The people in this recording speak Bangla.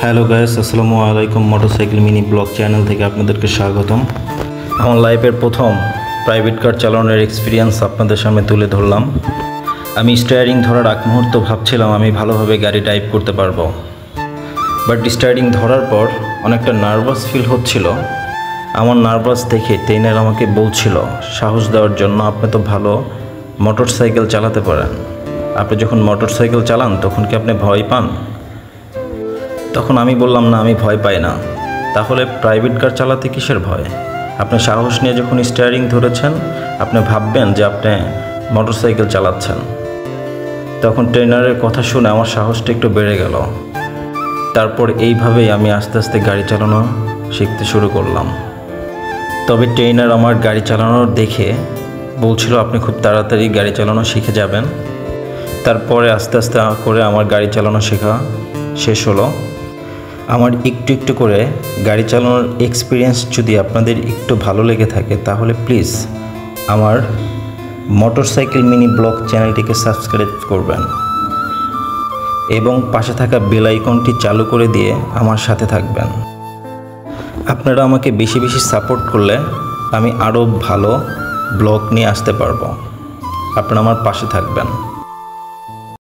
হ্যালো গাইস, আসসালামু আলাইকুম। মোটরসাইকেল মিনি ব্লগ চ্যানেল থেকে আপনাদেরকে স্বাগতম। আমার লাইফের প্রথম প্রাইভেট কার চালানোর এক্সপিরিয়েন্স আপনাদের সামনে তুলে ধরলাম। আমি স্টিয়ারিং ধরার আগ মুহূর্ত ভাবছিলাম আমি ভালোভাবে গাড়ি ড্রাইভ করতে পারবো, বাট স্টিয়ারিং ধরার পর অনেকটা নার্ভাস ফিল হচ্ছিল। আমার নার্ভাস দেখে ট্রেনার আমাকে বলছিল সাহস দেওয়ার জন্য, আপনি তো ভালো মোটরসাইকেল চালাতে পারেন, আপনি যখন মোটরসাইকেল চালান তখন কি আপনি ভয় পান? তখন আমি বললাম, না, আমি ভয় পাই না। তাহলে প্রাইভেট কার চালাতে কিসের ভয়? আপনি সাহস নিয়ে যখন স্টিয়ারিং ধরেছেন, আপনি ভাববেন যে আপনি মোটরসাইকেল চালাচ্ছেন। তখন ট্রেনারের কথা শুনে আমার সাহসটা একটু বেড়ে গেল। তারপর এইভাবেই আমি আস্তে আস্তে গাড়ি চালানো শিখতে শুরু করলাম। তবে ট্রেনার আমার গাড়ি চালানোর দেখে বলছিল আপনি খুব তাড়াতাড়ি গাড়ি চালানো শিখে যাবেন। তারপরে আস্তে আস্তে করে আমার গাড়ি চালানো শেখা শেষ হলো। আমার একটু একটু করে গাড়ি চালানোর এক্সপিরিয়েন্স যদি আপনাদের একটু ভালো লেগে থাকে, তাহলে প্লিজ আমার মোটরসাইকেল মিনি ব্লগ চ্যানেলটিকে সাবস্ক্রাইব করবেন এবং পাশে থাকা বেল আইকনটি চালু করে দিয়ে আমার সাথে থাকবেন। আপনারা আমাকে বেশি বেশি সাপোর্ট করলে আমি আরও ভালো ব্লগ নিয়ে আসতে পারবো। আপনারা আমার পাশে থাকবেন।